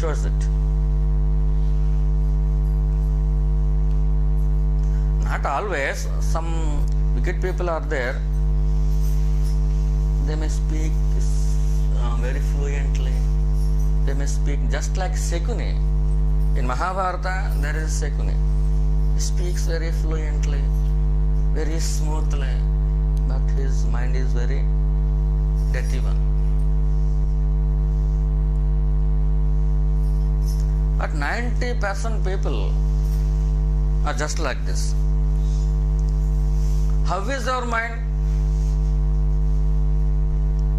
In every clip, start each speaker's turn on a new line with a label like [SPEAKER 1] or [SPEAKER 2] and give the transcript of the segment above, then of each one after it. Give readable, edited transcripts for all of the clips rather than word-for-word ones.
[SPEAKER 1] shows it. Not always. Some wicked people are there. They may speak very fluently. They may speak just like Shakuni. In Mahabharata, there is Shakuni. He speaks very fluently, very smoothly, but his mind is very dirty one. But 90% people are just like this. How is our mind?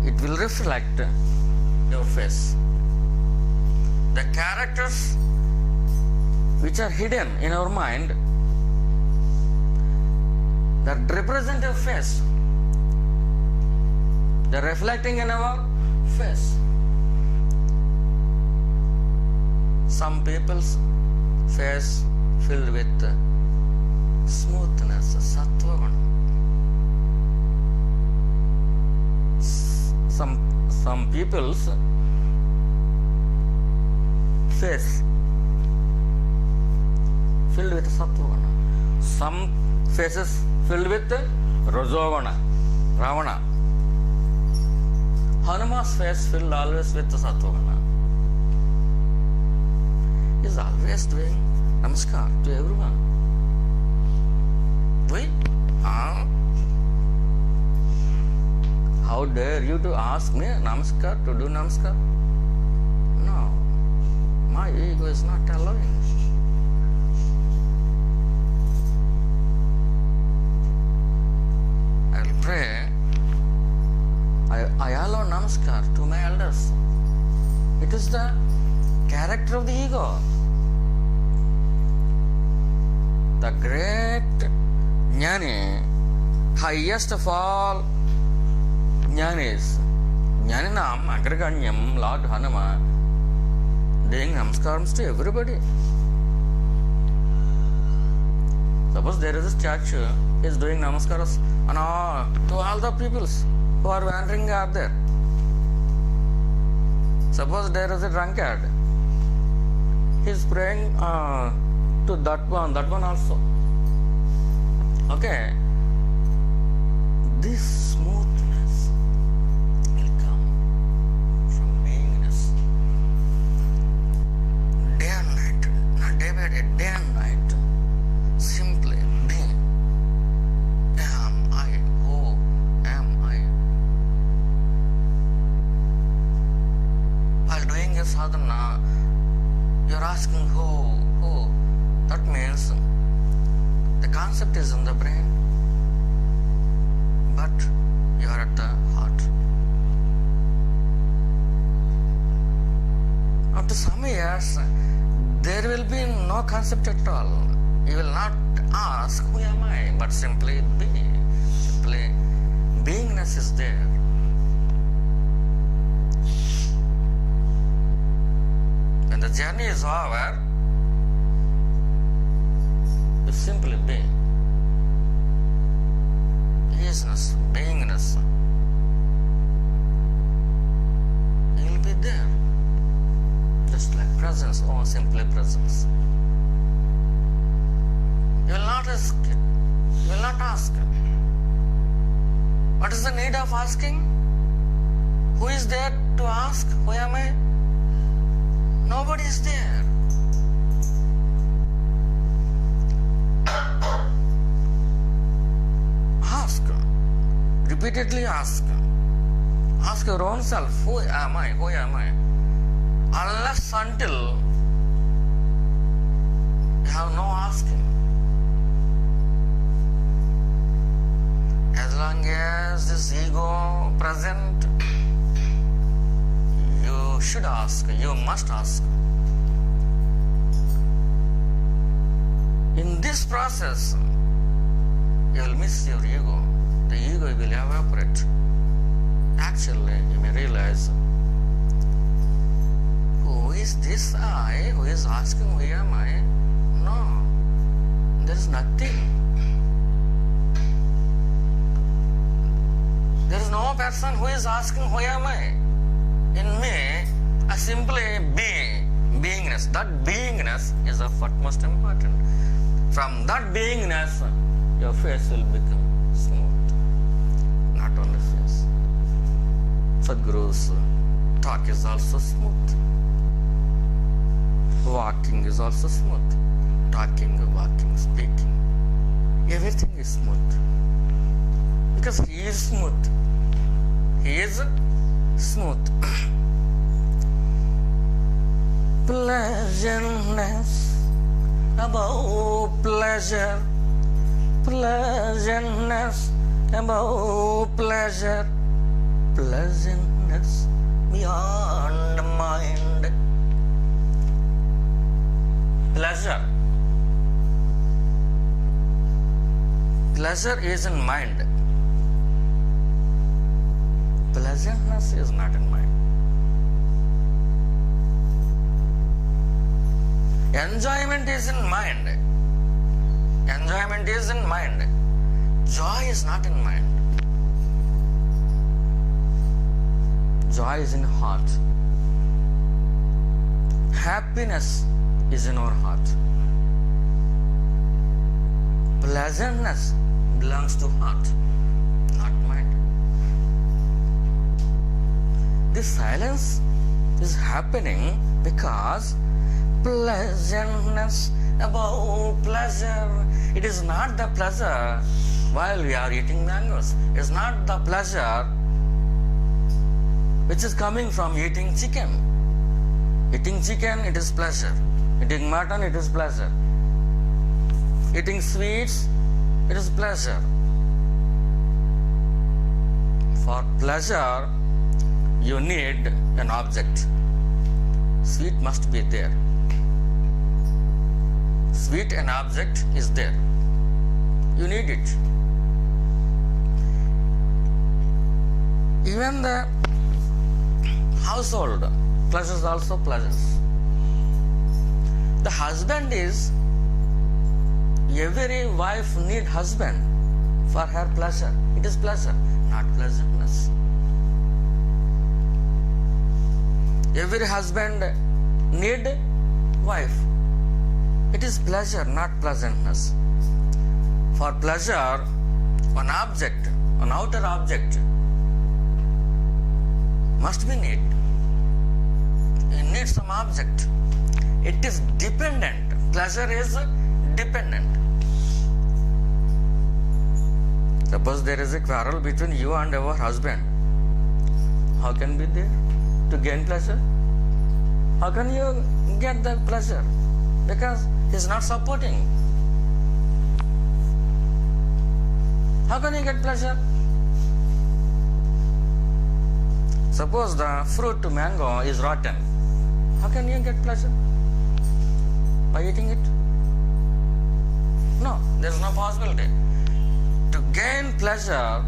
[SPEAKER 1] It will reflect your face. The characters which are hidden in our mind that represent your face, they are reflecting in our face. Some people's face filled with smoothness, sattva guna. Some people's face filled with sattva guna. Some faces filled with rajoguna, Ravana. Hanuman's face filled always with sattva guna. He is always doing namaskar to everyone. Wait, how dare you to ask me namaskar, to do namaskar? No, my ego is not allowing. I will pray. I allow namaskar to my elders. It is the character of the ego. The great Jnani, highest of all Jnanis, Jnaninam Agraganyam, Lord Hanuma, doing namaskars to everybody. Suppose there is a statue, he is doing namaskaras to all the peoples who are wandering are there. Suppose there is a drunkard, he is praying to that one also. Okay, this smoothness will come from beingness. Day and night, not day by day, day and night. Simply be. Am I? Who am I? While doing a sadhana, you are asking who. That means the concept is in the brain, but you are at the heart. After some years, there will be no concept at all. You will not ask, who am I? But simply be. Simply, beingness is there. When the journey is over, you simply be. Isness, beingness. You will be there. Just like presence, or simply presence. You will not ask it. You will not ask. What is the need of asking? Who is there to ask? Who am I? Nobody is there. Ask. Repeatedly ask. Ask your own self, who am I? Who am I? Unless until you have no asking. As long as this ego present, you should ask, you must ask. In this process, you will miss your ego. The ego will evaporate. Actually, you may realize, who is this I who is asking who am I? No, there is nothing. There is no person who is asking who am I. In me, I simply be. that beingness is of utmost importance. From that beingness, your face will become smooth. Not only face. Sadguru's talk is also smooth. Walking is also smooth. Talking, walking, speaking. Everything is smooth. Because he is smooth. He is smooth. Pleasantness above pleasure. Pleasantness above pleasure. Pleasantness beyond mind. Pleasure. Pleasure is in mind. Pleasantness is not in mind. Enjoyment is in mind. Enjoyment is in mind. Joy is not in mind. Joy is in heart. Happiness is in our heart. Pleasantness belongs to heart, not mind. This silence is happening because pleasantness above pleasure. It is not the pleasure while we are eating mangoes. It is not the pleasure which is coming from eating chicken. Eating chicken, it is pleasure. Eating mutton, it is pleasure. Eating sweets, it is pleasure. For pleasure, you need an object. Sweet must be there. Sweet, an object is there. You need it. Even the household pleasures also pleasures. The husband is, every wife need husband for her pleasure. It is pleasure, not pleasantness. Every husband need wife. It is pleasure, not pleasantness. For pleasure, an object, an outer object must be need. You need some object. It is dependent. Pleasure is dependent. Suppose there is a quarrel between you and your husband. How can be there to gain pleasure? How can you get that pleasure? Because he is not supporting. How can you get pleasure? Suppose the fruit mango is rotten. How can you get pleasure? By eating it? No, there is no possibility. To gain pleasure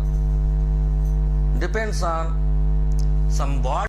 [SPEAKER 1] depends on some body.